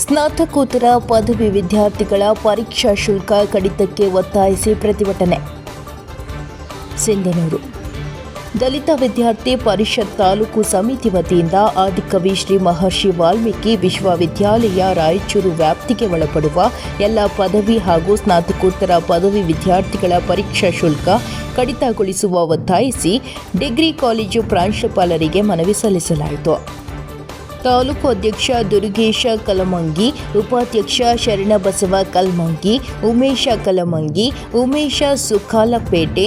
ಸ್ನಾತಕೋತ್ತರ ಪದವಿ ವಿದ್ಯಾರ್ಥಿಗಳ ಪರೀಕ್ಷಾ ಶುಲ್ಕ ಕಡಿತಕ್ಕೆ ಒತ್ತಾಯಿಸಿ ಪ್ರತಿಭಟನೆ. ಸಿಂಧನೂರು ದಲಿತ ವಿದ್ಯಾರ್ಥಿ ಪರಿಷತ್ ತಾಲೂಕು ಸಮಿತಿ ವತಿಯಿಂದ ಆದಿಕವಿ ಶ್ರೀ ಮಹರ್ಷಿ ವಾಲ್ಮೀಕಿ ವಿಶ್ವವಿದ್ಯಾಲಯ ರಾಯಚೂರು ವ್ಯಾಪ್ತಿಗೆ ಒಳಪಡುವ ಎಲ್ಲ ಪದವಿ ಹಾಗೂ ಸ್ನಾತಕೋತ್ತರ ಪದವಿ ವಿದ್ಯಾರ್ಥಿಗಳ ಪರೀಕ್ಷಾ ಶುಲ್ಕ ಕಡಿತಗೊಳಿಸುವ ಒತ್ತಾಯಿಸಿ ಡಿಗ್ರಿ ಕಾಲೇಜು ಪ್ರಾಂಶುಪಾಲರಿಗೆ ಮನವಿ ಸಲ್ಲಿಸಲಾಯಿತು. ತಾಲೂಕು ಅಧ್ಯಕ್ಷ ದುರುಗೇಶ ಕಲಮಂಗಿ, ಉಪಾಧ್ಯಕ್ಷ ಶರಣಬಸವ ಕಲಮಂಗಿ, ಉಮೇಶ ಕಲಮಂಗಿ, ಉಮೇಶ ಸುಖಾಲಪೇಟೆ,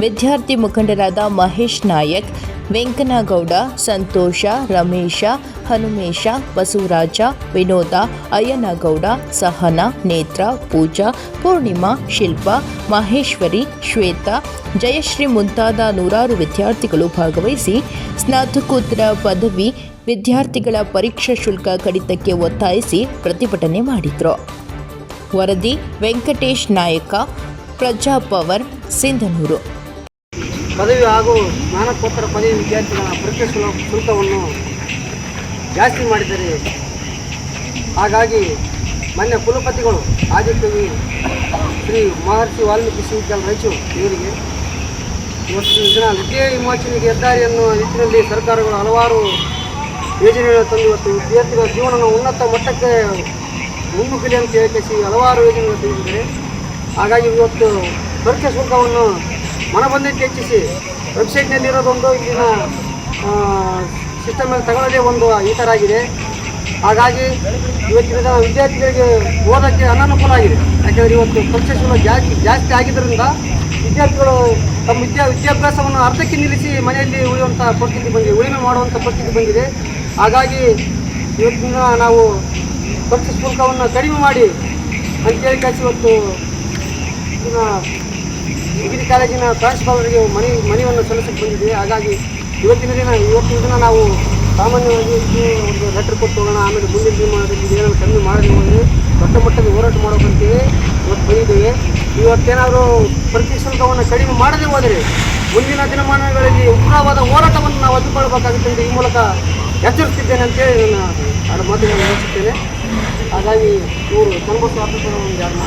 ವಿದ್ಯಾರ್ಥಿ ಮುಖಂಡರಾದ ಮಹೇಶ್ ನಾಯಕ್, ವೆಂಕನಗೌಡ, ಸಂತೋಷ, ರಮೇಶ, ಹನುಮೇಶ, ಬಸವರಾಜ, ವಿನೋದ, ಅಯ್ಯನಗೌಡ, ಸಹನಾ, ನೇತ್ರ, ಪೂಜಾ, ಪೂರ್ಣಿಮಾ, ಶಿಲ್ಪಾ, ಮಹೇಶ್ವರಿ, ಶ್ವೇತಾ, ಜಯಶ್ರೀ ಮುಂತಾದ ನೂರಾರು ವಿದ್ಯಾರ್ಥಿಗಳು ಭಾಗವಹಿಸಿ ಸ್ನಾತಕೋತ್ತರ ಪದವಿ ವಿದ್ಯಾರ್ಥಿಗಳ ಪರೀಕ್ಷಾ ಶುಲ್ಕ ಕಡಿತಕ್ಕೆ ಒತ್ತಾಯಿಸಿ ಪ್ರತಿಭಟನೆ ಮಾಡಿದರು. ವರದಿ ವೆಂಕಟೇಶ್ ನಾಯಕ, ಪ್ರಜಾಪವರ್, ಸಿಂಧನೂರು. ಪದವಿ ಹಾಗೂ ಸ್ನಾತಕೋತ್ತರ ಪದವಿ ವಿದ್ಯಾರ್ಥಿಗಳ ಪರೀಕ್ಷಾ ಶುಲ್ಕವನ್ನು ಜಾಸ್ತಿ ಮಾಡಿದ್ದಾರೆ. ಹಾಗಾಗಿ ಮಾನ್ಯ ಕುಲಪತಿಗಳು ಆದಿಕವಿ ಶ್ರೀ ಮಹರ್ಷಿ ವಾಲ್ಮೀಕಿ ವಿಶ್ವವಿದ್ಯಾಲಯ ರಾಯಚೂರು ಇವರಿಗೆ ಇವತ್ತು ದಿನ ವಿದ್ಯೆ ವಿಮೋಚನೆಗೆ ಹೆದ್ದಾರಿಯನ್ನು ನಿಟ್ಟಿನಲ್ಲಿ ಸರ್ಕಾರಗಳು ಹಲವಾರು ಯೋಜನೆಗಳನ್ನು ತಂದು ಇವತ್ತು ವಿದ್ಯಾರ್ಥಿಗಳ ಜೀವನವನ್ನು ಉನ್ನತ ಮಟ್ಟಕ್ಕೆ ಮುನ್ನುಗ್ಗಲಿ ಅಂತ ಹೇಳಿಸಿ ಹಲವಾರು ಯೋಜನೆಗಳು ತೆಗೆದಿದ್ದಾರೆ. ಹಾಗಾಗಿ ಇವತ್ತು ಪರೀಕ್ಷಾ ಶುಲ್ಕವನ್ನು ಮನಬಂದಂತೆ ಹೆಚ್ಚಿಸಿ ವೆಬ್ಸೈಟ್ನಲ್ಲಿರೋದೊಂದು ಇಲ್ಲಿನ ಸಿಸ್ಟಮಲ್ಲಿ ತಗೊಳ್ಳೋದೇ ಒಂದು ಈ ಥರ ಆಗಿದೆ. ಹಾಗಾಗಿ ಇವತ್ತಿನ ದಿನ ವಿದ್ಯಾರ್ಥಿಗಳಿಗೆ ಓದೋಕ್ಕೆ ಅನಾನುಕೂಲ ಆಗಿದೆ. ಯಾಕೆಂದರೆ ಇವತ್ತು ಪರೀಕ್ಷಾ ಶುಲ್ಕ ಜಾಸ್ತಿ ಆಗಿದ್ದರಿಂದ ವಿದ್ಯಾರ್ಥಿಗಳು ತಮ್ಮ ವಿದ್ಯಾಭ್ಯಾಸವನ್ನು ಅರ್ಧಕ್ಕೆ ನಿಲ್ಲಿಸಿ ಮನೆಯಲ್ಲಿ ಉಳಿಯುವಂಥ ಪರಿಸ್ಥಿತಿ ಬಂದಿದೆ, ಉಳಿಮೆ ಮಾಡುವಂಥ ಪರಿಸ್ಥಿತಿ ಬಂದಿದೆ. ಹಾಗಾಗಿ ಇವತ್ತಿನ ನಾವು ಪರೀಕ್ಷಾ ಶುಲ್ಕವನ್ನು ಕಡಿಮೆ ಮಾಡಿ ಅಂತೇಳಿ ಕಳಿಸಿ ಇವತ್ತು ಡಿಗ್ರಿ ಕಾಲೇಜಿನ ಪ್ರಾಂಶುಪಾಲರಿಗೆ ಮನವಿಯನ್ನು ಸಲ್ಲಿಸಕ್ಕೆ ಬಂದಿದೆ. ಹಾಗಾಗಿ ಇವತ್ತಿನ ದಿನ ನಾವು ಸಾಮಾನ್ಯವಾಗಿ ಒಂದು ಲೆಟರ್ ಕೊಟ್ಟು ಹೋಗೋಣ, ಆಮೇಲೆ ಮುಂದಿನ ದಿನಮಾನದಲ್ಲಿ ಏನಾದರೂ ಕಡಿಮೆ ಮಾಡಲಿ ದೊಡ್ಡ ಮಟ್ಟದ ಹೋರಾಟ ಮಾಡೋಕ್ಕಂತೇಳಿ ಇವತ್ತು ಬಂದಿದ್ದೇವೆ. ಇವತ್ತೇನಾದರೂ ಪರೀಕ್ಷಾ ಶುಲ್ಕವನ್ನು ಕಡಿಮೆ ಮಾಡದೇ ಹೋದರೆ ಮುಂದಿನ ದಿನಮಾನಗಳಲ್ಲಿ ಉಗ್ರವಾದ ಹೋರಾಟವನ್ನು ನಾವು ಹಮ್ಮಿಕೊಳ್ಳಬೇಕಾಗುತ್ತೆ ಎಂದು ಈ ಮೂಲಕ ಎಚ್ಚರಿಸ್ತಿದ್ದೇನೆ ಅಂತೇಳಿ ನಾನು ಮಾತುಗಳನ್ನು ನಡೆಸುತ್ತೇನೆ. ಹಾಗಾಗಿ ಇವರು ಕನಬಸವ ಒಂದು ಯಾರು